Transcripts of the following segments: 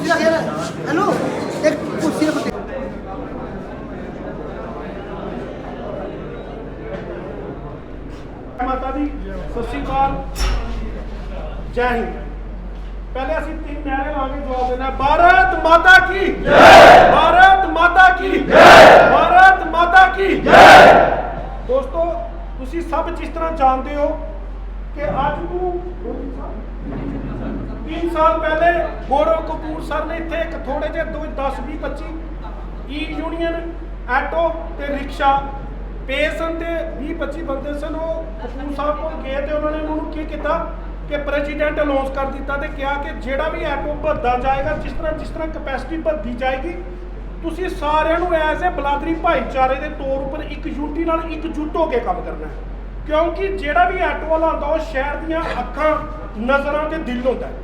कुर्सी रख यार हेलो एक कुर्सी रख माता दी सत श्री अकाल जय हिंद। पहले असं 3 नारे लाके जवाब देना। भारत माता की जय, भारत माता की जय, भारत माता की जय। दोस्तों तुसी सब जिस तरह जानते हो कि आज को 3 साल पहले गौरव कपूर सर ने इतने एक थोड़े जे 10-20-25 ई यूनियन ऐटो ते रिक्शा पे सन ते 20-25 बंदे सन। वो कपूर साहब को गए तो उन्होंने उन्होंने की किया कि प्रेजिडेंट अनाउंस कर दिता तो क्या कि जेड़ा भी ऐटो भरदा जाएगा जिस तरह कैपेसिटी भरती जाएगी तुसी सारिਆਂ ਨੂੰ एज ए बलादरी भाईचारे के तौर पर एक यूनिटी नाल एकजुट होकर काम करना है। क्योंकि जेड़ा भी ऐटो वाला आंदा वो शहर दीयां अखां नज़रां ते दिल होंदा है।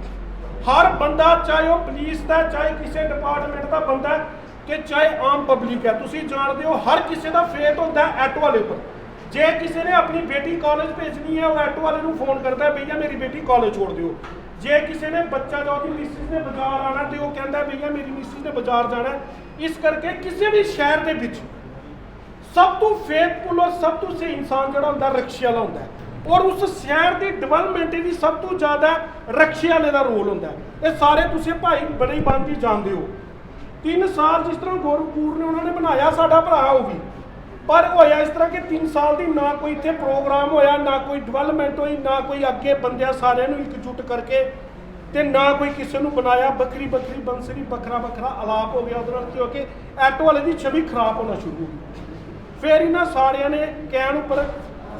हर बंदा चाहे वह पुलिस का चाहे किसी डिपार्टमेंट का बंदा है कि चाहे आम पब्लिक है तुसी जानते हो हर किसी का फेथ होता है ऐटो वाले पर। जे किसी ने अपनी बेटी कॉलेज भेजनी है वो ऐटो वाले फोन करता है भैया मेरी बेटी कॉलेज छोड़ दियो। जे किसी ने बच्चा जो कि मिसिस ने बाजार आना तो वो कहता है भैया मेरी मिसिस ने बाजार जाना है। इस करके किसी भी शहर के विच सब तो फेथफुल और सब तो सही इंसान जो होंदा रिक्शे वाला होंदा है और उस शहर की डिवेलपमेंट भी सब तो ज़्यादा रिक्शे वाले का रोल होंदा है। ये सारे तुसी भाई बड़ी बांधी जानते हो। 3 साल जिस तरह गौरव कपूर ने उन्होंने बनाया साडा भरा वो भी पर होया इस तरह के 3 साल की ना कोई इतने प्रोग्राम होया ना कोई डिवेलपमेंट हुई ना कोई अगे बंदे सारे एकजुट करके ते ना कोई किसी को बनाया बखरी बखरी बंसरी बखरा बखरा अलाप हो गया उधर क्योंकि ऐटो वाले की छवि खराब होना शुरू हुई। फिर इन्होंने सारिया ने कहन उपर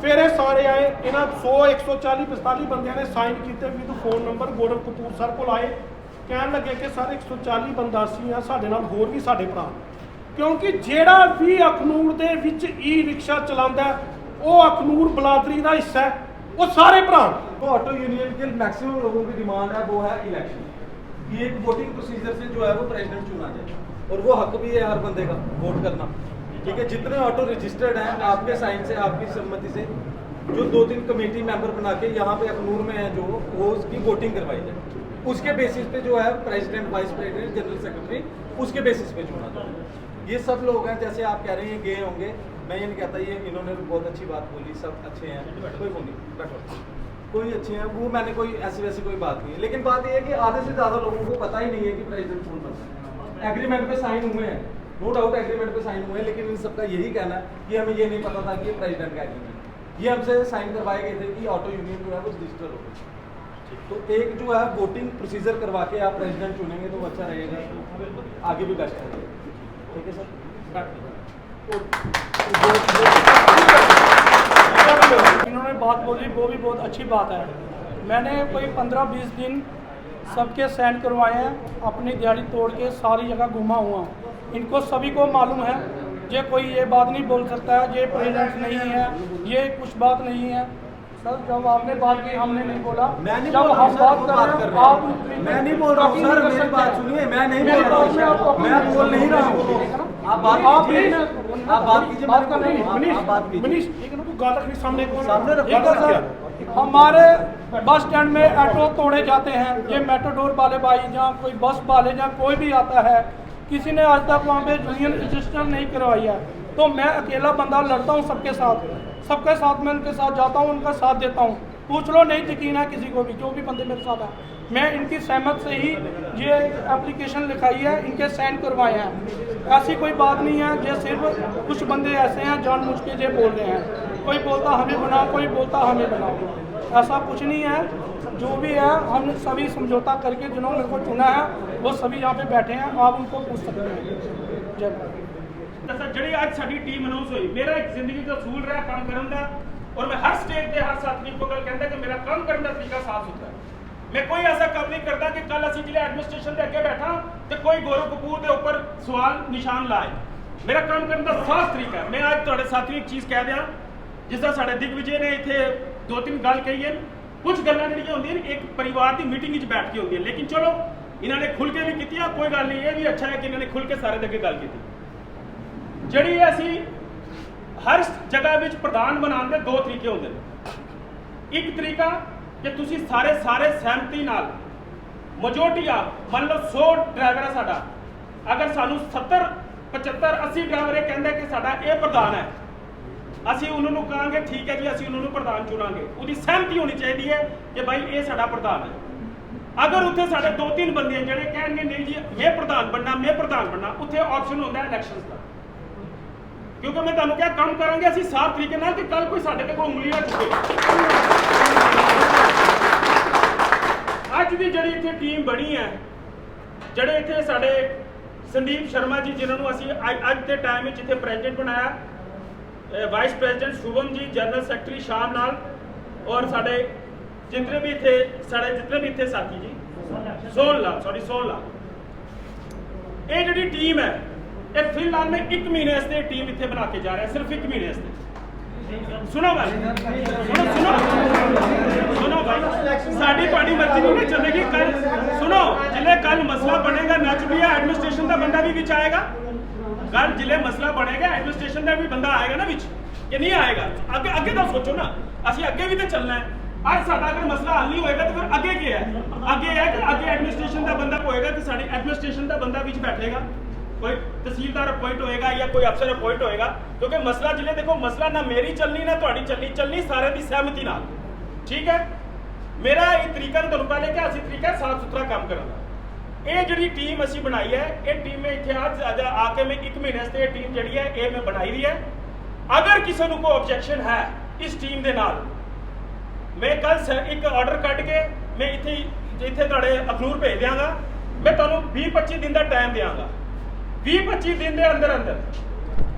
फिर सारे आए इन्होंने 100-140-45 बंद ने साइन किए with phone number Gaurav Kapoor sir को आए कह लगे कि सर 140 बंदा असी हाँ साढ़े नाल होर भी साढ़े भरा क्योंकि जेड़ा भी अखनूर दे विच ई रिक्शा चलांदा वो अखनूर बलादरी का हिस्सा है वो सारे भरा। तो ऑटो यूनियन के मैक्सिमम लोगों की डिमांड है वो है इलेक्शन। ये एक वोटिंग प्रोसीजर से जो है वो प्रेसिडेंट चुना जाए और वो हक भी है हर बंदे का वोट करना। ठीक है जितने ऑटो रजिस्टर्ड हैं आपके साइन से आपकी सहमति से जो 2-3 कमेटी मेंबर बना के यहाँ पे अखनूर में है जो वो उसकी वोटिंग करवाई जाए उसके बेसिस पे जो है president vice president general secretary उसके बेसिस पे चुना जाए। ये सब लोग हैं जैसे आप कह रहे हैं गए होंगे मैं ये नहीं कहता ये इन्होंने बहुत अच्छी बात बोली सब अच्छे हैं कोई वो नहीं बैठो कोई अच्छे हैं वो मैंने कोई ऐसी वैसी कोई बात नहीं है लेकिन बात ये है कि आधे से ज़्यादा लोगों को पता ही नहीं है कि प्रेसिडेंट कौन बनता है। एग्रीमेंट पे साइन हुए हैं नो डाउट एग्रीमेंट पे साइन हुए हैं लेकिन इन सबका यही कहना है कि हमें ये नहीं पता था कि ये प्रेसिडेंट का एग्रीमेंट ये हमसे साइन करवाए गए थे कि ऑटो यूनियन जो है वो रजिस्टर हो गई। तो एक जो है वोटिंग प्रोसीजर करवा के आप प्रेसिडेंट चुनेंगे तो अच्छा रहेगा आगे भी बेस्ट रहेगा। ठीक है सर। इन्होंने बात बोली वो भी बहुत अच्छी बात है। मैंने कोई 15-20 दिन सबके साइन करवाए हैं अपनी दिहाड़ी तोड़ के सारी जगह घूमा हुआ। इनको सभी को मालूम है ये कोई ये बात नहीं बोल सकता है ये प्रेसिडेंट नहीं है ये कुछ बात नहीं है। सर जब आपने बात की हमने नहीं बोला जब हम बात कर रहे हैं आप मैं नहीं बोल रहा हूँ सर मेरी बात सुनिए मैं नहीं बोल रहा हूँ मैं बोल नहीं रहा हूँ आप बात कीजिए बात कर रहे सामने हमारे बस स्टैंड में ऑटो तोड़े जाते हैं ये मेट्रोडोर वाले भाई जहाँ कोई बस वाले जहाँ कोई भी आता है किसी ने आज तक वहाँ पे यूनियन रजिस्टर नहीं करवाई है तो मैं अकेला बंदा लड़ता हूँ सबके साथ मैं उनके साथ जाता हूँ उनका साथ देता हूँ। पूछ लो नहीं यकीन है किसी को भी जो भी बंदे मेरे साथ हैं मैं इनकी सहमत से ही ये एप्लीकेशन लिखाई है इनके साइन करवाए हैं। ऐसी कोई बात नहीं है ये सिर्फ कुछ बंदे ऐसे हैं जानबूझ के ये बोल रहे हैं कोई बोलता हमें बनाओ कोई बोलता हमें बनाओ ऐसा कुछ नहीं है। जो भी है हम सभी समझौता करके जिन्होंने मेरे को चुना है वो सभी यहाँ पे बैठे हैं आप उनको पूछ सकते हैं। जय जी आज साड़ी टीम अनाउंस हुई मेरा एक जिंदगी का असूल रहा काम करने का और मैं हर स्टेज पे हर साथी को कल कहता कि मेरा काम करने का तरीका साफ सुथरा है। मैं कोई ऐसा काम नहीं करता कि कल असी जिले एडमिनिस्ट्रेशन के अगे बैठा तो कोई गौरव कपूर के ऊपर सवाल निशान लाए। मेरा काम करने का साफ तरीका है। मैं आज थोड़े साथी एक चीज़ कह दिया जिस तरह साढ़े दिग्विजय ने इतने 2-3 गल कही है कुछ गल्लां जिहड़ियां होंदियां एक परिवार की मीटिंग बैठ के होंदी लेकिन चलो इन्होंने खुल के भी की कोई गल नहीं ये भी अच्छा है कि इन्होंने खुल के सारे अगे गल की जी असी हर जगह विच प्रधान बनाने के 2 तरीके होंगे। एक तरीका कि तुसी सारे सहमति नाल मेजोरिटी आ मान लो 100 ड्राइवर है साडा, अगर सानू 70 75 80 ड्राइवर ये कहंदे कि साडा ये प्रधान है, ਅਸੀਂ ਉਹਨਾਂ ਨੂੰ ਕਹਾਂਗੇ ਠੀਕ ਹੈ ਜੀ, ਅਸੀਂ ਉਹਨਾਂ ਨੂੰ ਪ੍ਰਧਾਨ ਚੁਣਾਂਗੇ। ਉਹਦੀ ਸਹਿਮਤੀ ਹੋਣੀ ਚਾਹੀਦੀ ਹੈ ਕਿ ਭਾਈ ਇਹ ਸਾਡਾ ਪ੍ਰਧਾਨ ਹੈ। ਅਗਰ ਉੱਥੇ ਸਾਡੇ 2-3 ਬੰਦੇ ਜਿਹੜੇ ਕਹਿਣਗੇ ਨਹੀਂ ਜੀ ਮੈਂ ਪ੍ਰਧਾਨ ਬਣਨਾ, ਮੈਂ ਪ੍ਰਧਾਨ ਬਣਨਾ, ਉੱਥੇ ਆਪਸ਼ਨ ਹੁੰਦਾ ਇਲੈਕਸ਼ਨਸ ਦਾ। ਕਿਉਂਕਿ ਮੈਂ ਤੁਹਾਨੂੰ ਕਿਹਾ ਕੰਮ ਕਰਾਂਗੇ ਅਸੀਂ ਸਾਫ਼ ਤਰੀਕੇ ਨਾਲ ਕਿ ਕੱਲ ਕੋਈ ਸਾਡੇ ਤੇ ਕੋਈ ਉਂਗਲੀ ਨਾ ਚੁੱਕੇ। ਅੱਜ ਦੀ ਜਿਹੜੀ ਇੱਥੇ ਟੀਮ ਬਣੀ ਹੈ, ਜਿਹੜੇ ਇੱਥੇ ਸਾਡੇ ਸੰਦੀਪ ਸ਼ਰਮਾ ਜੀ ਜਿਨ੍ਹਾਂ ਨੂੰ ਅਸੀਂ ਅੱਜ ਦੇ ਟਾਈਮ ਵਿੱਚ ਇੱਥੇ ਪ੍ਰੈਜ਼ੀਡੈਂਟ ਬਣਾਇਆ, vice president Shubham ji, general secretary शाम नाल, और साढ़े जितने भी थे साथी जी सोन लाल ये जी टीम है ये फिलहाल में 1 महीने से टीम इतने बना के जा रहा है, सिर्फ 1 महीने से। सुनो भाई, सुनो भाई, साड़ी पाड़ी मर्जी नहीं चलेगी। कल सुनो जिले कल मसला बनेगा नच भी है, एडमिनिस्ट्रेशन का बंदा भी विच आएगा। कल जिले मसला बनेगा एडमिनिस्ट्रेशन का भी बंदा आएगा ना विच, कि नहीं आएगा? आगे आगे तो सोचो ना, असि आगे भी तो चलना है। आज साडा अगर मसला हल नहीं होएगा तो फिर आगे क्या है? आगे है कि आगे एडमिनिस्ट्रेशन का बंदा होएगा कि साडी एडमिनिस्ट्रेशन का बंदा विच बैठेगा, कोई तहसीलदार अपॉइंट होएगा या कोई अफसर अपॉइंट होएगा। क्योंकि मसला जिले देखो मसला ना मेरी चलनी ना तुहाडी चलनी सारे दी सहमति नाल। ठीक है, मेरा ये तरीका तुहानू पहले क्या सी तरीका साफ सुथरा काम करना। ये जी टीम असी बनाई है, ये टीम में इतने आज आके मैं 1 महीने से टीम जी है ये मैं बनाई हुई है। अगर किसी को कोई ऑब्जेक्शन है इस टीम के नाल, मैं कल एक ऑर्डर कट के मैं इतने तुहाडे अखनूर भेज देंगा। मैं तुहानू 20-25 दिन का टाइम देंगा। 20-25 दिन के अंदर अंदर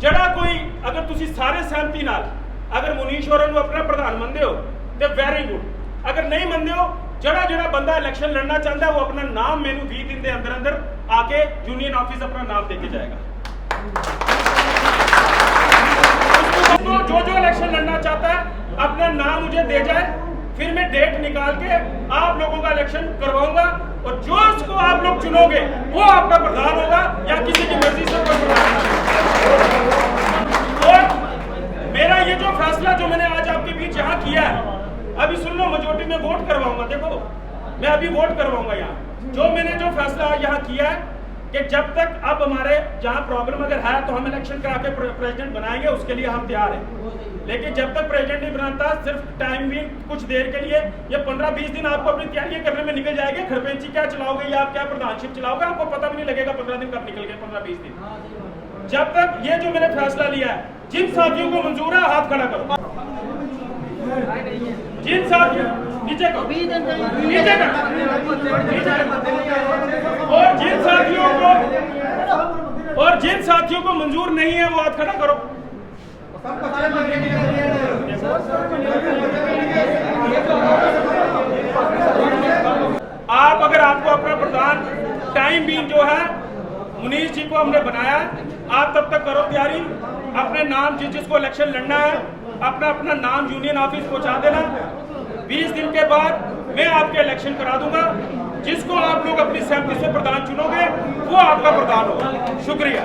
जड़ा कोई अगर तुसी सारे सहमति नाल अगर मुनीश होरां नू अपना प्रधान मनदे हो तो वेरी गुड, अगर नहीं मनदे हो जड़ा बंदा इलेक्शन लड़ना चाहता है वो अपना नाम मैनू 20 दिन के अंदर अंदर आके यूनियन ऑफिस अपना नाम देके जाएगा। जो इलेक्शन लड़ना चाहता है अपना नाम मुझे दे जाए, फिर मैं डेट निकाल के आप लोगों का इलेक्शन करवाऊंगा, और जो उसको आप लोग चुनोगे वो आपका प्रधान होगा या किसी की मर्जी से कोई प्रधान। और मेरा ये जो फैसला जो मैंने आज आपके बीच यहाँ किया है, अभी सुन लो, मेजोरिटी में वोट करवाऊंगा। देखो मैं अभी वोट करवाऊंगा यहाँ। जो मैंने जो फैसला यहाँ किया है कि जब तक अब हमारे जहाँ प्रॉब्लम अगर है तो हम इलेक्शन करा के प्रेसिडेंट बनाएंगे, उसके लिए हम तैयार हैं। लेकिन जब तक प्रेसिडेंट नहीं बनाता, सिर्फ टाइम भी कुछ देर के लिए ये 15-20 दिन आपको अपनी तैयारी करने में निकल जाएंगे। खरपेंची क्या चलाओगे या आप क्या प्रधानशिप चलाओगे, आपको पता भी नहीं लगेगा 15 दिन कब निकल गए, 15-20 दिन। जब तक ये जो मैंने फैसला लिया है, जिन साथियों को मंजूर है हाथ खड़ा करो। जिन साथियों नीचे करो, नीचे करो, और जिन साथियों को मंजूर नहीं है वो हाथ खड़ा करो। आप अगर आपको अपना प्रधान टाइम भी जो है मुनीश जी को हमने बनाया, आप तब तक करो तैयारी, अपने नाम जिसको इलेक्शन लड़ना है अपना नाम यूनियन ऑफिस पहुंचा देना। 20 दिन के बाद मैं आपके इलेक्शन करा दूंगा। जिसको आप लोग अपनी सहमति से प्रधान चुनोगे वो आपका प्रधान होगा। शुक्रिया।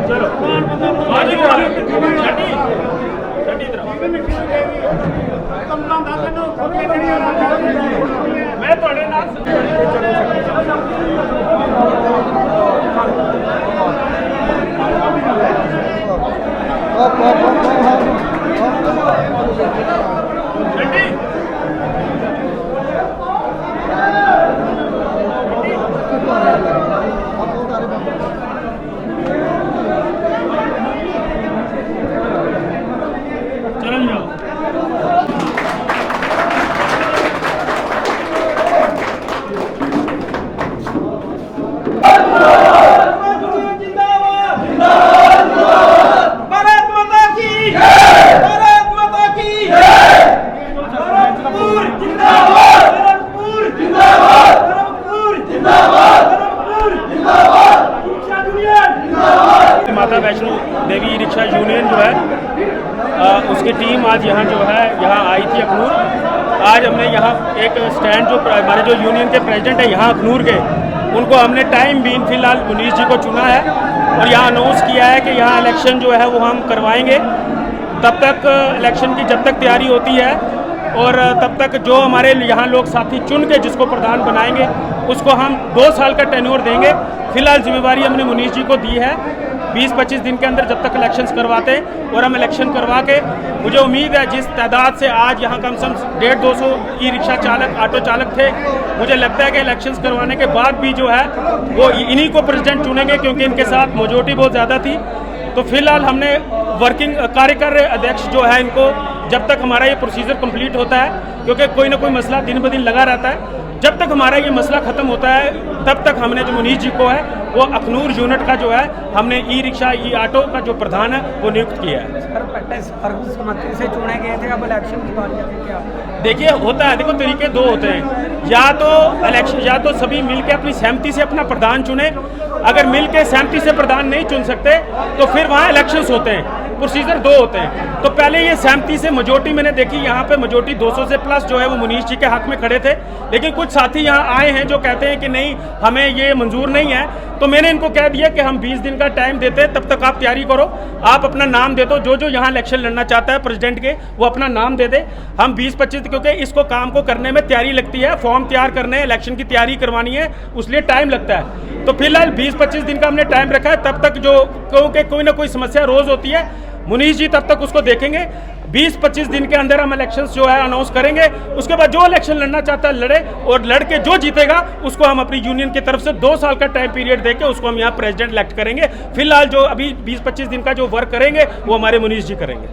चलो मैं थोड़े नाल चल जाओ। माता वैष्णो देवी रिक्शा यूनियन जो है उसकी टीम आज यहाँ जो है यहाँ आई थी अखनूर। आज हमने यहाँ एक स्टैंड जो हमारे जो यूनियन के प्रेसिडेंट है यहाँ अखनूर के, उनको हमने टाइम बीन फिलहाल मुनीश जी को चुना है और यहाँ अनाउंस किया है कि यहाँ इलेक्शन जो है वो हम करवाएंगे। तब तक इलेक्शन की जब तक तैयारी होती है और तब तक जो हमारे यहाँ लोग साथी चुन के जिसको प्रधान बनाएंगे उसको हम 2 साल का टेन्योर देंगे। फिलहाल जिम्मेवारी हमने मुनीश जी को दी है 20-25 दिन के अंदर जब तक इलेक्शंस करवाते हैं, और हम इलेक्शन करवा के मुझे उम्मीद है जिस तादाद से आज यहाँ कम से कम 150-200 ई रिक्शा चालक ऑटो चालक थे, मुझे लगता है कि इलेक्शंस करवाने के बाद भी जो है वो इन्हीं को प्रेसिडेंट चुनेंगे क्योंकि इनके साथ मेजॉरिटी बहुत ज़्यादा थी। तो फिलहाल हमने वर्किंग कार्यकारी अध्यक्ष जो है इनको जब तक हमारा ये प्रोसीजर कंप्लीट होता है, क्योंकि कोई ना कोई मसला दिन ब दिन लगा रहता है, जब तक हमारा ये मसला ख़त्म होता है तब तक हमने जो मुनीश जी को है वो अखनूर यूनिट का जो है हमने ई रिक्शा ई ऑटो का जो प्रधान है वो नियुक्त किया है। सर्वसम्मति से चुने गए थे, अब इलेक्शन की बारी है क्या? देखिए होता है, देखो तरीके दो होते हैं, या तो इलेक्शन या तो सभी मिलके अपनी सहमति से अपना प्रधान चुने, अगर मिलके सहमति से प्रधान नहीं चुन सकते तो फिर वहाँ इलेक्शंस होते हैं। प्रोसीजर 2 होते हैं, तो पहले ये सहमति से मेजॉरिटी मैंने देखी, यहाँ पे मेजॉरिटी 200 से प्लस जो है वो मुनीश जी के हक में खड़े थे, लेकिन कुछ साथी यहाँ आए हैं जो कहते हैं कि नहीं हमें ये मंजूर नहीं है। तो मैंने इनको कह दिया कि हम 20 दिन का टाइम देते हैं, तब तक आप तैयारी करो, आप अपना नाम दे दो, जो यहाँ इलेक्शन लड़ना चाहता है प्रेसिडेंट के वो अपना नाम दे दे। हम 20-25, क्योंकि इसको काम को करने में तैयारी लगती है, फॉर्म तैयार करने, इलेक्शन की तैयारी करवानी है, उसलिए टाइम लगता है। तो फिलहाल 20-25 दिन का हमने टाइम रखा है, तब तक जो क्योंकि कोई ना कोई समस्या रोज होती है, मुनीश जी तब तक उसको देखेंगे। 20-25 दिन के अंदर हम इलेक्शंस जो है अनाउंस करेंगे, उसके बाद जो इलेक्शन लड़ना चाहता है लड़े, और लड़के जो जीतेगा उसको हम अपनी यूनियन की तरफ से 2 साल का टाइम पीरियड देके उसको हम यहाँ प्रेसिडेंट इलेक्ट करेंगे। फिलहाल जो अभी 20-25 दिन का जो वर्क करेंगे वो हमारे मुनीश जी करेंगे।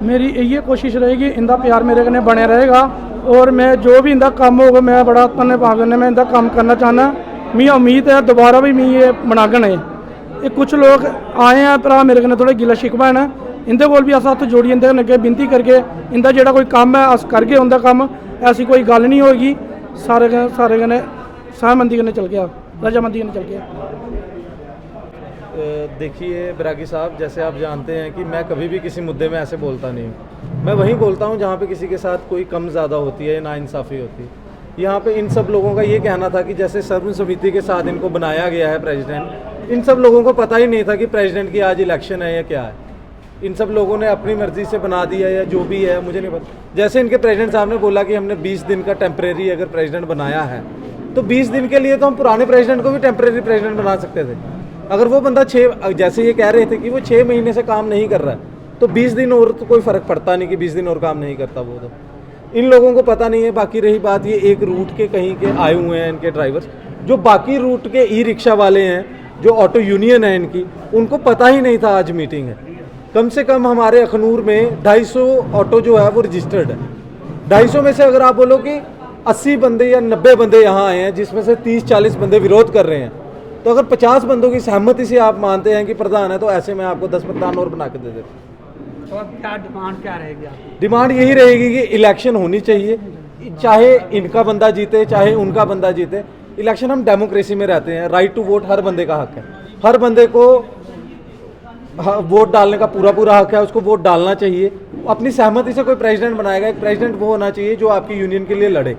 मेरी ये कोशिश रहेगी, इंदा प्यार मेरे कने बने रहेगा, और मैं जो भी इंदा काम होगा मैं बड़ा तन्ने भागने में इंदा काम करना चाहना। मी उम्मीद है दोबारा भी मी ये बनागन है। ये कुछ लोग आए हैं भरा मेरे कने थोड़े गिला शिकवा है ना, इंदे कोल भी अस हत्थ जोड़िए इंदे अग्गे बिनती करके इंदा जेड़ा कोई काम है अस करगे उंदा काम, ऐसी कोई गल नहीं होगी। सारे कने सहमति कन्नै चल गया, रजामंदी कन्नै चल गया। देखिए बिरागी साहब, जैसे आप जानते हैं कि मैं कभी भी किसी मुद्दे में ऐसे बोलता नहीं हूँ। मैं वहीं बोलता हूँ जहाँ पे किसी के साथ कोई कम ज़्यादा होती है, नाइंसाफ़ी होती है। यहाँ पे इन सब लोगों का ये कहना था कि जैसे सर्वसम्मति के साथ इनको बनाया गया है प्रेसिडेंट, इन सब लोगों को पता ही नहीं था कि प्रेसिडेंट की आज इलेक्शन है या क्या है। इन सब लोगों ने अपनी मर्जी से बना दिया या जो भी है मुझे नहीं पता। जैसे इनके प्रेसिडेंट साहब ने बोला कि हमने 20 दिन का टेम्परेरी अगर प्रेसिडेंट बनाया है, तो 20 दिन के लिए तो हम पुराने प्रेसिडेंट को भी टेम्परेरी प्रेसिडेंट बना सकते थे। अगर वो बंदा जैसे ये कह रहे थे कि वो 6 महीने से काम नहीं कर रहा है, तो 20 दिन और तो कोई फ़र्क पड़ता नहीं कि 20 दिन और काम नहीं करता वो। तो इन लोगों को पता नहीं है। बाकी रही बात, ये एक रूट के कहीं के आए हुए हैं इनके ड्राइवर्स, जो बाकी रूट के ई रिक्शा वाले हैं, जो ऑटो यूनियन है इनकी, उनको पता ही नहीं था आज मीटिंग है। कम से कम हमारे अखनूर में 250 ऑटो जो है वो रजिस्टर्ड है। 250 में से अगर आप बोलो कि 80 बंदे या 90 बंदे यहाँ आए हैं, जिसमें से 30-40 बंदे विरोध कर रहे हैं, तो अगर 50 बंदों की सहमति से आप मानते हैं कि प्रधान है, तो ऐसे में आपको 10 प्रधान और बना के दे देते। तो अब क्या डिमांड क्या रहेगी आपकी? डिमांड यही रहेगी कि इलेक्शन होनी चाहिए, चाहे इनका बंदा जीते चाहे उनका बंदा जीते। इलेक्शन, हम डेमोक्रेसी में रहते हैं, राइट टू वोट हर बंदे का हक है, हर बंदे को वोट डालने का पूरा हक है, उसको वोट डालना चाहिए। अपनी सहमति से कोई प्रेसिडेंट बनाएगा, एक प्रेसिडेंट वो होना चाहिए जो आपकी यूनियन के लिए लड़े,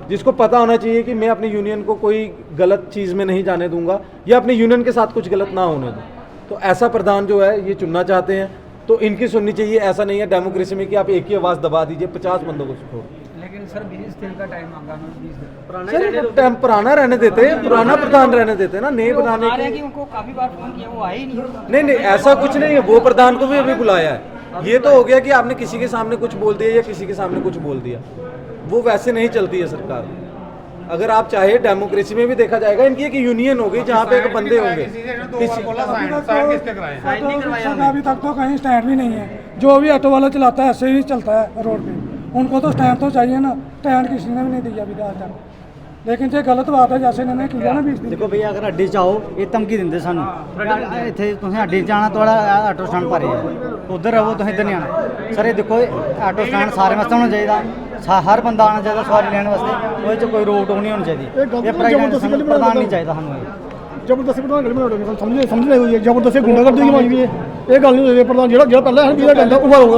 जिसको पता होना चाहिए कि मैं अपनी यूनियन को कोई गलत चीज़ में नहीं जाने दूंगा या अपनी यूनियन के साथ कुछ गलत ना होने दूँ। तो ऐसा प्रधान जो है ये चुनना चाहते हैं, तो इनकी सुननी चाहिए। ऐसा नहीं है डेमोक्रेसी में कि आप एक ही आवाज़ दबा दीजिए 50 बंदों को छोड़। लेकिन सर 20 दिन का टाइम मांगा, 20 दिन टाइम पुराना रहने देते, पुराना प्रधान रहने देते ना, नए बनाने की। उनको काफी बार फोन किया, वो आए ही नहीं, ऐसा कुछ नहीं है। वो प्रधान को भी अभी बुलाया है। ये तो हो गया कि आपने किसी के सामने कुछ बोल दिया या किसी के सामने कुछ बोल दिया, वो वैसे नहीं चलती है सरकार। अगर आप चाहे डेमोक्रेसी में भी देखा जाएगा, इनकी एक यूनियन होगी जहाँ पे एक बंदे होंगे। अभी तक तो कहीं स्टैंड भी नहीं है। जो भी ऑटो वाला चलाता है ऐसे ही चलता है रोड पे, उनको तो स्टैंड तो चाहिए ना, स्टैंड किसी ने भी नहीं दिया अभी आज तक। लेकिन ये गलत बात है, जैसे इन्होंने किया ना 20 दिन। देखो भैया, अगर अड्डे जाओ ये धमकी दिंदे सानू, इत्थे तुसें अड्डे जाना, थोड़ा ऑटो स्टैंड भरे उधर रहो, तुसें इधर नहीं आना। सर ये देखो, ऑटो स्टैंड सारे वास्ते होना चाहिए, हर बंदा आना चाहिए सवारी लेने वास्ते, कोई कोई रोक टोक नहीं होनी चाहिए। ये प्रधान नहीं चाहिए सानू। ਜ਼ਬਰਦਸਤੀ ਪ੍ਰਧਾਨ ਗੜੀ ਬਣਾਉਣੀ ਸਮਝ ਨਹੀਂ ਹੋਈ ਹੈ ਜ਼ਬਰਦਸਤੀ ਗੁੰਡਾਗਰਦੀ ਹੋਈ ਵੀ ਇਹ ਗੱਲ ਨਹੀਂ ਹੋਈ ਪ੍ਰਧਾਨ ਜਿਹੜਾ ਪਹਿਲਾਂ ਹਨ ਵੀਰਾ ਜਾਂਦਾ ਉਹ ਹੋਗਾ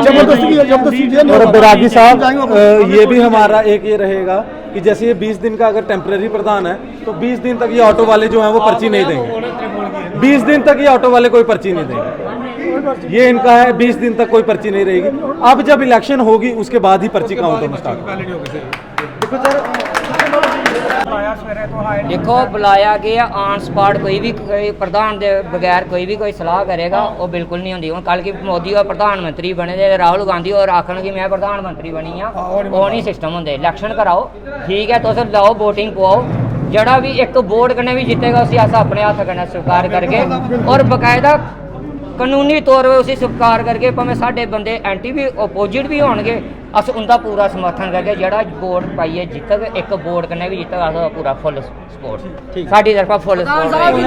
ਜ਼ਬਰਦਸਤੀ है और बैरागी साहब ये भी हमारा एक ये रहेगा कि जैसे ये 20 दिन का अगर टेम्परेरी प्रधान है तो 20 दिन तक ये ऑटो वाले जो हैं वो पर्ची नहीं देंगे 20 दिन तक ये ऑटो वाले कोई पर्ची नहीं देंगे ये इनका है 20 दिन तक कोई पर्ची नहीं रहेगी अब जब इलेक्शन होगी उसके बाद ही पर्ची काउंट होना स्टार्ट ਆਇਆ ਸਵੇਰੇ ਤੋਂ ਹਾਏ देखो बुलाया गया ऑन स्पॉट कोई प्रधान दे बगैर कोई सलाह करेगा वो बिल्कुल नहीं होंगी। कल की मोदी और प्रधानमंत्री बने दे राहुल गांधी और आखन कि मैं प्रधानमंत्री बनी हाँ वो नहीं सिस्टम होंगे। इलेक्शन कराओ ठीक है तुस लाओ वोटिंग पवाओ जड़ा भी एक वोट कन्नै भी जितेगा उसी अस अपने हत्थ कन्नै स्वीकार करके और बकायदा कानूनी तौर पर उसी स्वीकार करके भावें साडे बंदे एंटी भी ओपोजिट भी होणगे अस उनका पूरा समर्थन करके जड़ा वोट पाइए जितग एक वोट कन्नै भी जितग अस पूरा फुल सपोर्ट साडी तरफा फुल सपोर्ट